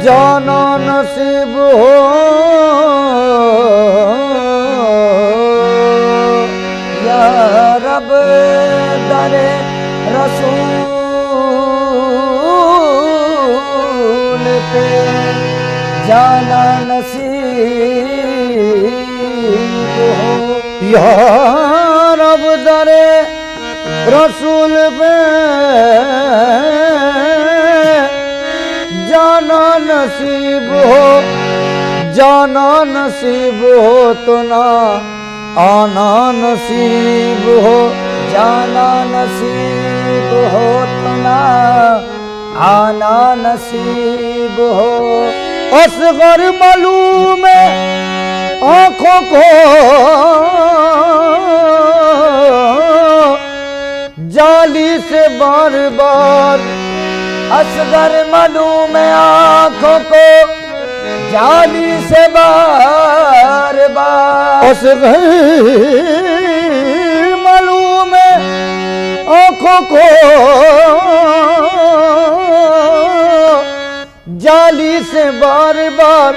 जाना नसीब हो या रब दरे रसूल पे जाना नसीब हो या रब दरे रसूल पे जाना नसीब हो, जाना नसीब हो तो ना आना नसीब हो, जाना नसीब हो तो ना आना नसीब हो। असगर मालूम है आँखों को जाली से बार बार, असगर मालूम है आँखों को जाली से बार बार, असगर मालूम है आँखों को जाली से बार बार,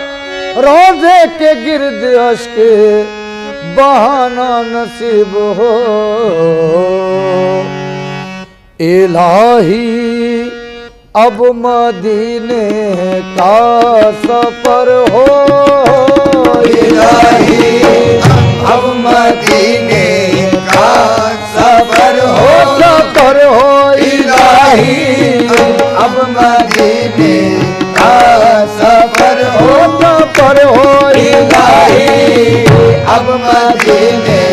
रोज़े के गिर्द अश्क बहाना नसीब हो। इलाही अब मदीने का सफर हो, इलाही अब मदीने का सफर हो, सफर हो इलाही अब मदीने का सफर हो, सफर हो इलाही अब मदीने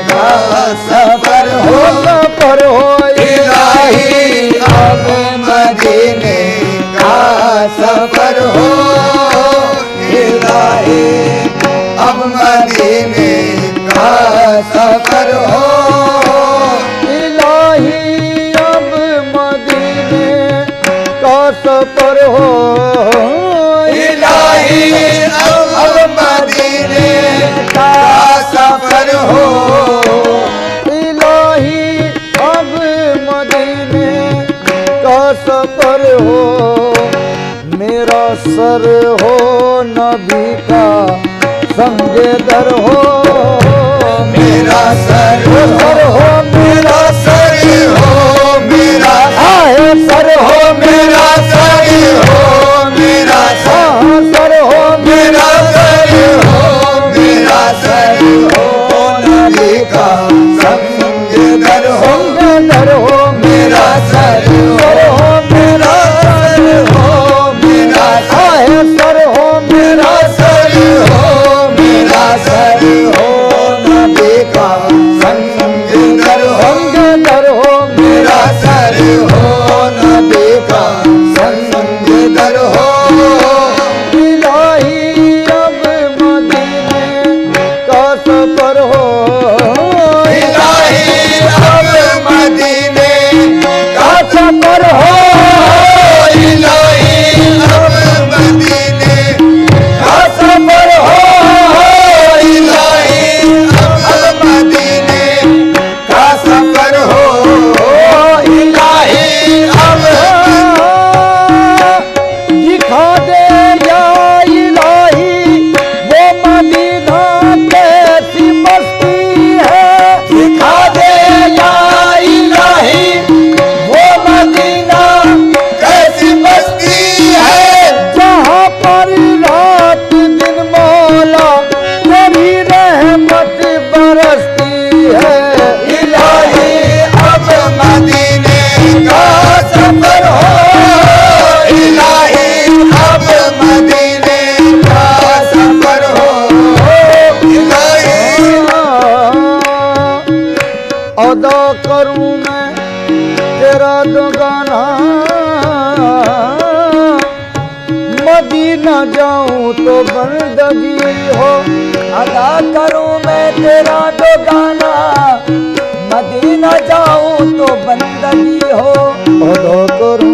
का सफर हो, सफर हो इलाही अब मदीने का सफर हो, इलाही अब मदीने का सफर हो, इलाही अब मदीने का सफर हो, इलाही अब मदीने का सफर हो, सफर हो। मेरा सर हो नबी का संगे दर हो, मेरा सर हो, मेरा सर हो, मेरा सर हो, मेरा सर हो, मेरा सर हो, मेरा सर हो, मेरा सर हो नबी का संगे दर हो, मेरा सर हो, मेरा सर हो, मेरा सर हो, मेरा सर हो, मेरा सर हो नबी का संगे दर हो, मेरा सर हो नबी का संगे दर हो। इलाही अब मदीने का सफर हो, इलाही अब मदीने का सफर अदा करूं मैं तेरा दुगाना, मदीना जाऊं तो बंदगी हो। अदा करूं मैं तेरा दुगाना, मदीना जाऊं तो बंदगी हो। अदा करूं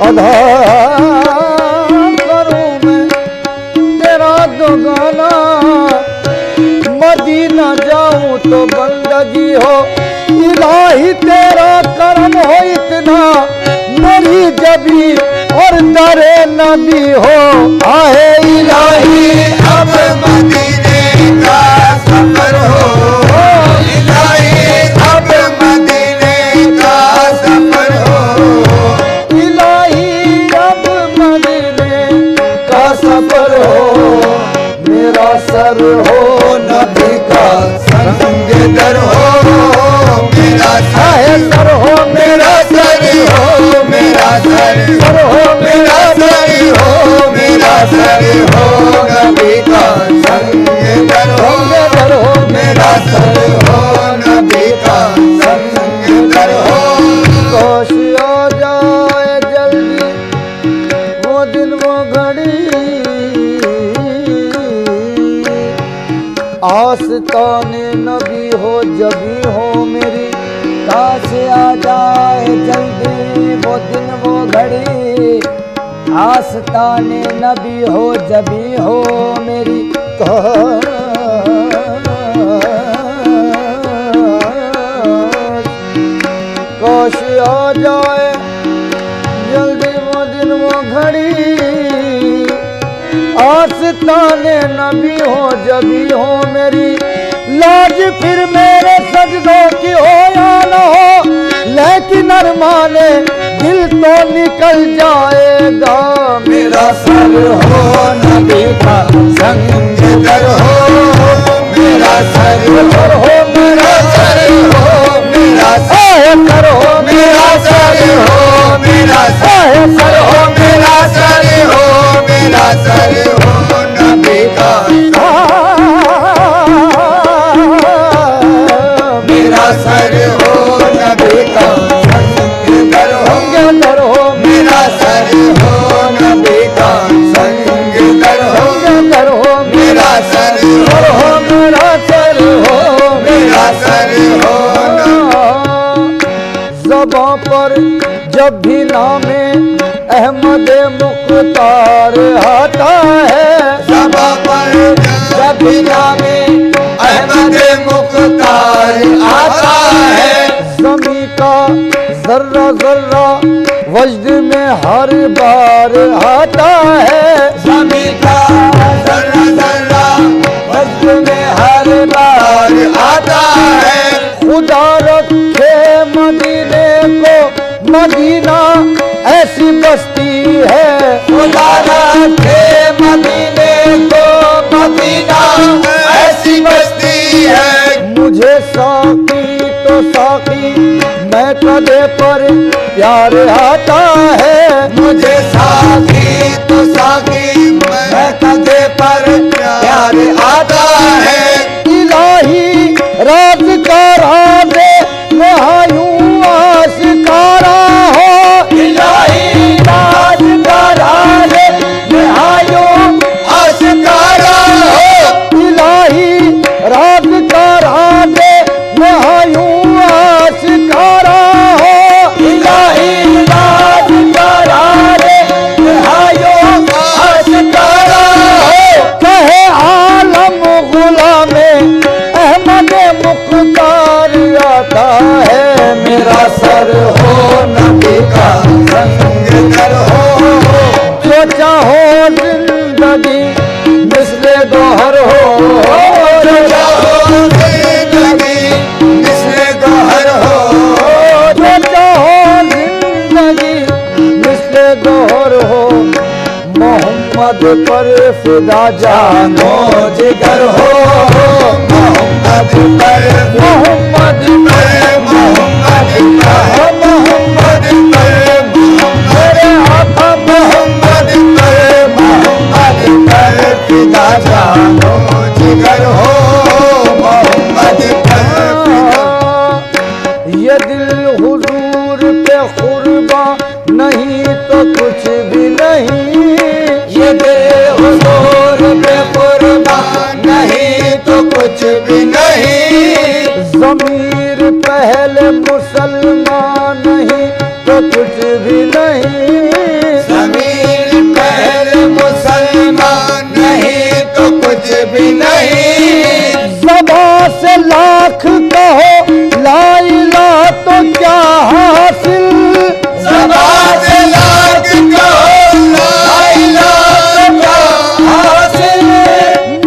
अदा करूं मैं तेरा दुगाना, मदीना जाऊं तो बंदगी हो। इलाही तेरा करम हो इतना, मेरी जबी और दरे नबी हो। आहे इलाही अब मदीने का सफर हो, इलाही अब मदीने का सफर हो। सफर हो मेरा सर हो नबी का संग दर हो। मेरा सर हो मेरा सर हो, मेरा सर हो मेरा सर हो, मेरा सर हो नबी का संग दर हो। मेरा सर हो नबी का संग दर हो। काश आ जाए जल्दी वो दिन वो घड़ी, आस्ताने नबी हो जबी हो मेरी। काश आ जाए जल्दी वो दिन वो घड़ी, आस्ताने नबी हो जबी हो मेरी। काश आ जाए जल्दी वो दिन वो घड़ी, आस्ताने नबी हो जबी हो मेरी। लाज फिर मेरे सजदों की हो या न हो, लेकिन अरमाने दिल तो निकल जाएगा। मेरा सर हो नबी का संग दर हो, मेरा सर हो, मेरा सर हो, मेरा सर हो, मेरा सर हो, मेरा सर हो, मेरा सर हो, मेरा सर हो नबी का। मेरा सर हो नबी का संग दर हो, मेरा सर हो नबी का संग दर हो। मेरा सर हो, मेरा सर हो, मेरा सर हो। ज़बां पर जब भी नामे अहमद मुख्तार आता है, ज़बां पर जब भी नामे अहमद मुख्तार आता है, ज़मीं का जर्रा जर्रा वजद में हर बार आता है। ज़मीं का जर्रा जर्रा वजद में हर बार आता है। खुदा रखे मदीने को, मदीना ऐसी बस्ती है। खुदा रखे मदीने को, मदीना ऐसी बस्ती है। मुझे साकी तो साकी मैं कदे पर प्यार आता है। मुझे साकी तो साकी मैं कदे पर प्यार आता है। इलाही राज का राज नहायूं आशिकारा हो। इलाही राज का राज नहायूं आशिकारा हो। इलाही राज का राज नहायूं आशिकारा हो। इलाही राज का राज नहायूं आशिकारा हो। कहे आलम गुलामे अहमद मुख्तार आता है। मेरा सर हो नबी का संग दर हो। जो चाहो जिंदगी मिसले दोहर हो। जो चाहो जिंदगी मिसले दोहर हो। जो चाहो जिंदगी मिसले दोहर हो। मोहम्मद पर फिदा जानो जिगर हो, मोहम्मद ज़मीर पहले मुसलमान नहीं तो कुछ भी नहीं। ज़मीर पहले मुसलमान नहीं तो कुछ भी नहीं। ज़बां से लाख कहो ला इलाहा तो क्या हासिल। ज़बां से लाख कहो ला इलाहा तो क्या हासिल।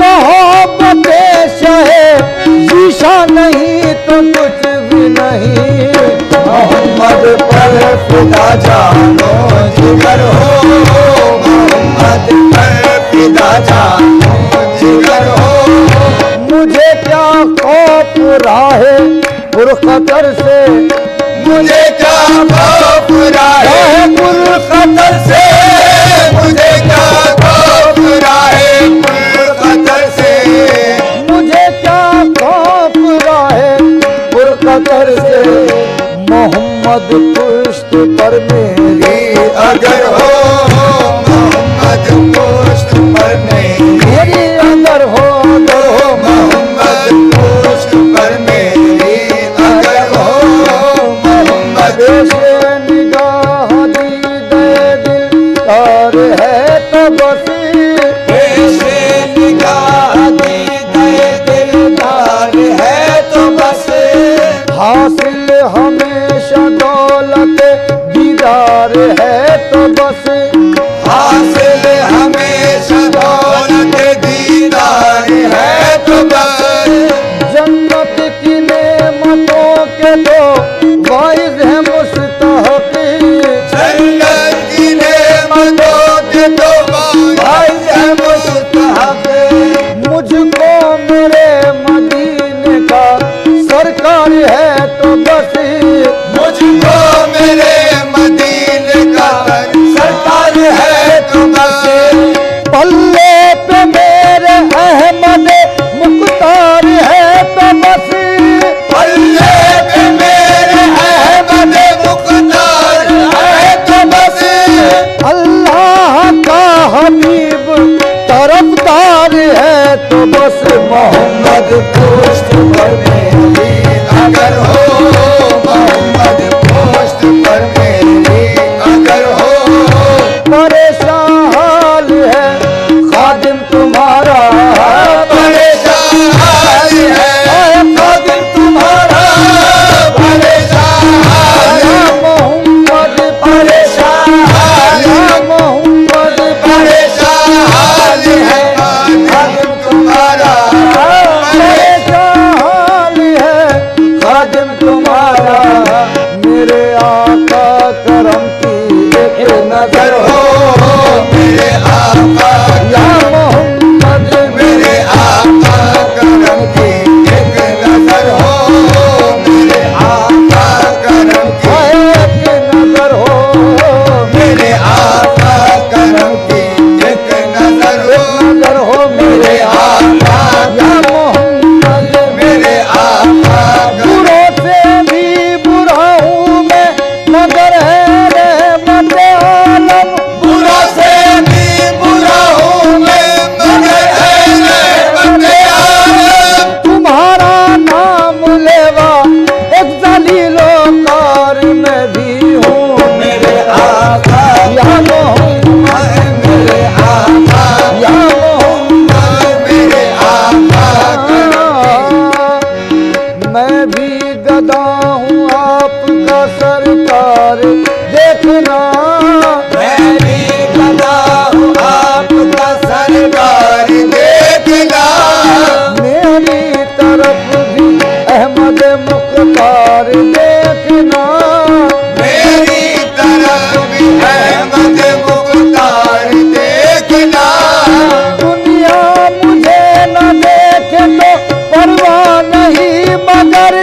मोहब्बत शहे शीशा नहीं तो कुछ भी नहीं। मोहम्मद पर फिदा जानो जिगर हो, मोहम्मद पर फिदा जानो जिगर हो। मुझे क्या खौफ राहे पुरखतर से, मुझे क्या खौफ राहे पुरखतर से, मुझे क्या खौफ राहे पुरखतर से। मुझे क्या खौफ राहे पुरखतर से। मोहम्मद पुश्त पर मेरी अगर हो, मोहम्मद पुश्त पर मेरी अगर हो मोहम्मद पुश्त पर मेरी अगर हो, मोहम्मद से निगाह दीदे दिल और है तो बसी। से निगाह दीदे दिलदार है तो बस। हासिल हमेशा दौलत दीदार है तो बस। हासिल हमेशा दौलत दीदार है तो बस। जन्नत की नेमतों के दो वाइज है मुस्तहक़ी। जन्नत की नेमतों के दो वाइज है मुस्तहक़। मुझको मेरे मदीने का सरकार है तो बस। मुझको मेरे मदीने का सरकार है तो बस। पल्ले पे मेरे अहमद मुख्तार है तो बस। पल्ले पे मेरे अहमद मुख्तार है तो बस। अल्लाह का हबीब तरफदार है तो बस। मोहम्मद पुश्त पर मेरी अगर हो, मोहम्मद पुश्त पर मेरी अगर हो। परेशान हाल है खादिम तुम्हारा, परेशान हाल है खादिम तुम्हारा, परेशान हाल या है मोहम्मद परेशान हाल या है, मोहम्मद परेशान हाल है खादिम तुम्हारा, परेशान हाल है खादिम तुम्हारा। मेरे आका करम की एक नजर हो, मेरे आका या मोहम्मद मेरे आका करम की एक नजर हो, मेरे आका करम की एक नजर हो। मेरे आका करम की एक नजर हो, नजर हो मेरे आका या मोहम्मद। मेरे आका बुरों से भी बुरा हूँ मैं मगर है रहमत आलम। बुरा से भी बुरा हूँ मैं मगर है रहमत आलम। तुम्हारा नाम लेवा एक जलीलो कार में भी हूँ। मेरे आका या मोहम्मद मेरे आका या मोहम्मद। मेरे आका मैं भी गदा हूँ आपका सरकार देखना। मैं भी गदा हूँ आपका सरकार देखना। मेरी तरफ भी अहमद मुख्तार देखना। मेरी तरफ भी अहमद मुख्तार देखना। दुनिया मुझे न देखे तो परवाह नहीं मगर।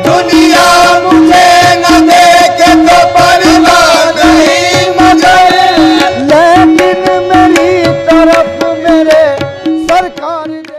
दुनिया मुझे न देखे तो परवाह नहीं मगर। लेकिन मेरी तरफ मेरे सरकार दे।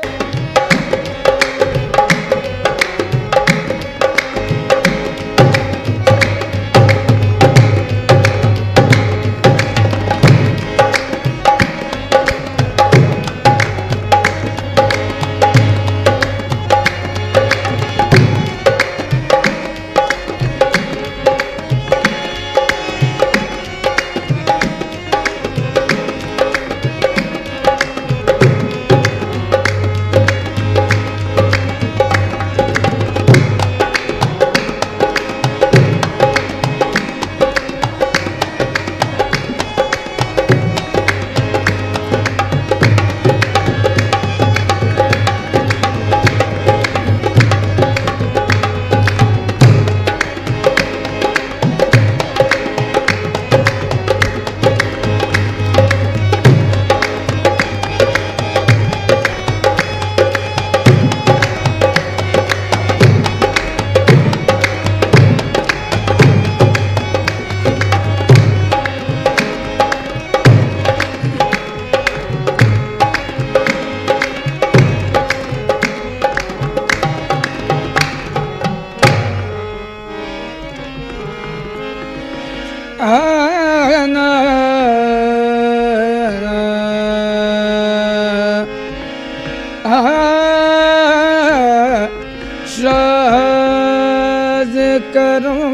राज करूं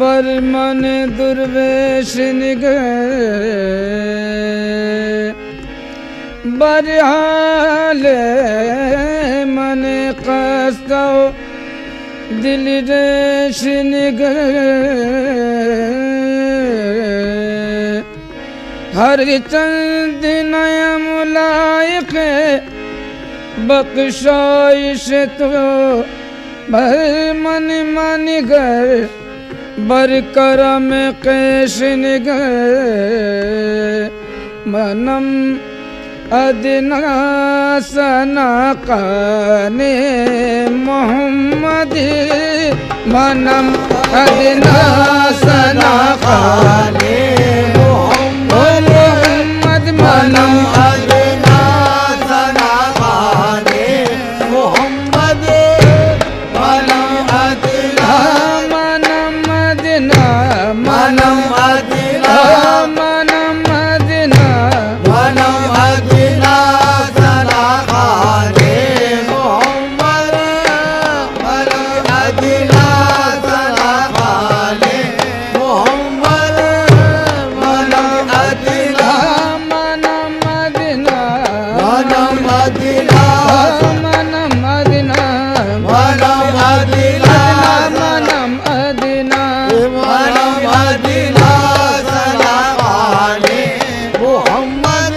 बर मन दुर्वेश निगह बरहाल मन कस्तो दिल रेश निगह हर चंद नयम लायक बख्शाइश तो बर मन मन गर बर करम कैश निगर मनम अदना सना काने मोहम्मद मनम अदना सना काने मोहम्मद मनम अदना सना काने मोहम्मद मनम अदना मनम अदना मनम अदना मनम अदना मनम अदना सना काने मोहम्मद मनम अदना सना काने मोहम्मद मनम अदना मनम अदना मनम अदना मनम अदना मनम अदना मनम अदना मनम अदना सना काने मोहम्मद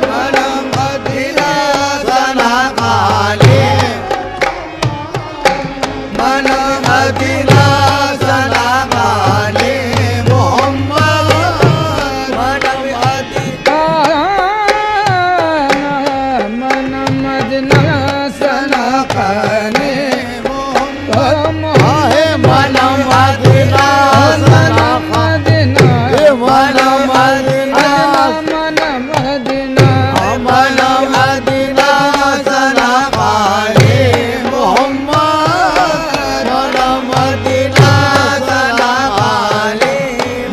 मनम अदना सना काने मनम अदना सना काने मोहम्मद मनम अदना मनम अदना सना काने आहे मनम अदना सना अदना मनम अदना मनम अदना मनम अदना सना काने मोहम्मद मनम अदना सना काने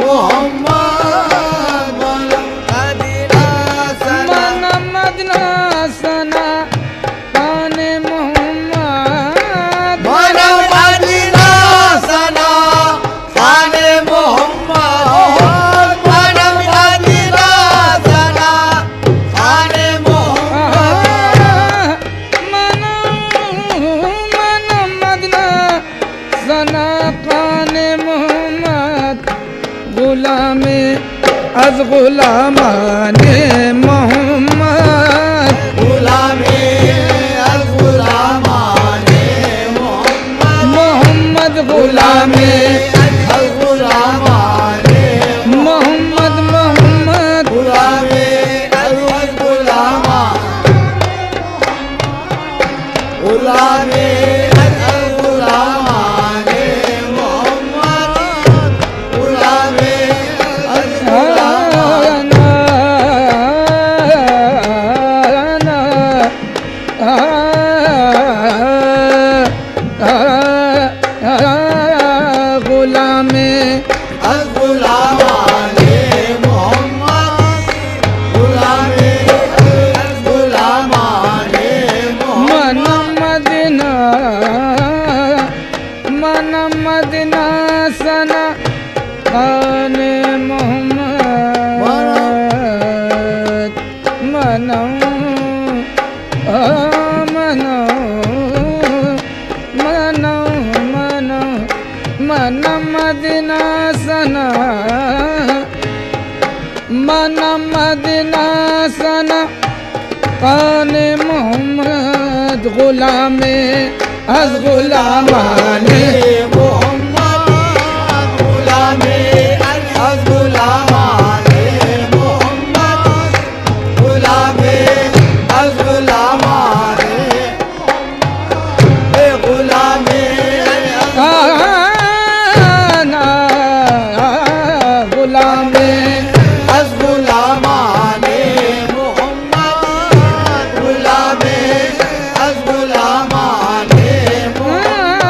मोहम्मद मनम अदना सना मनम अदना सना काने मोहम्मद मनम अदना सना काने मोहम्मद मनम अदना सना काने मोहम्मद मनम अदना सना काने मोहम्मद गुलामे अज गुलामाने मोहम्मद गुलामे अल गुलामाने मोहम्मद मोहम्मद गुलामे अल गुलामाने मोहम्मद मोहम्मद गुलामे अल गुलामा गुलामे अल गुलामाने मोहम्मद गुलामे अल गुलामा गुलामे अल गुलामाने मोहम्मद गुलामे अल गुलामाने मोहम्मद मनम अदना सना काने मोहम्मद मनम मनम अदना सना मनम अदना सना काने मोहम्मद गुलामे अज गुलामाने मोहम्मद गुलामे अल गुलामाने मोहम्मद गुलामे अल गुलामाने गुलामे गुलामे अल गुलामाने मोहम्मद गुलामे अल गुलामाने मोहम्मद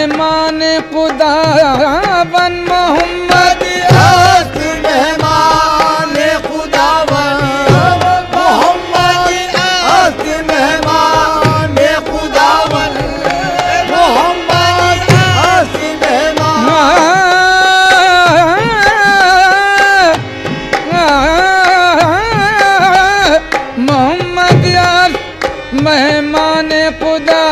मेहमान खुदा बन मोहम्मद हस्त मेहमान खुदावन मोहम्मद हस्त मेहमान खुदावन मोहम्मद हस्त मोहम्मद यार मेहमान खुदा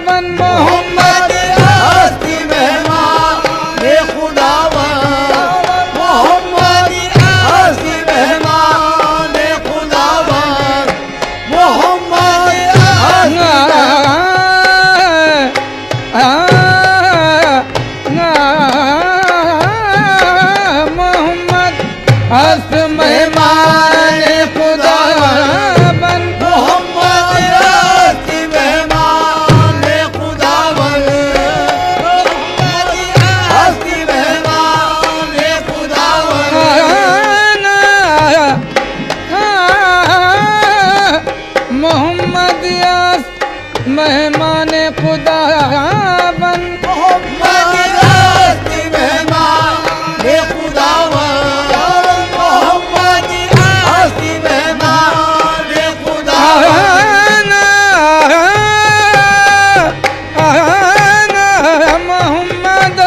बन मोहम्मद हस्त मेहमान खुदावन मोहम्मद हस्त मेहमान खुदावन मोहम्मद मोहम्मद हस्त मेहमान खुदा बन मोहम्मद हस्त मेहमान खुदावन हस्त मेहमान खुदावन मोहम्मद यास मेहमान खुदा बन मोहम्मद हस्त मेहमान खुदावन मोहम्मद हस्त मेहमान खुदावन मोहम्मद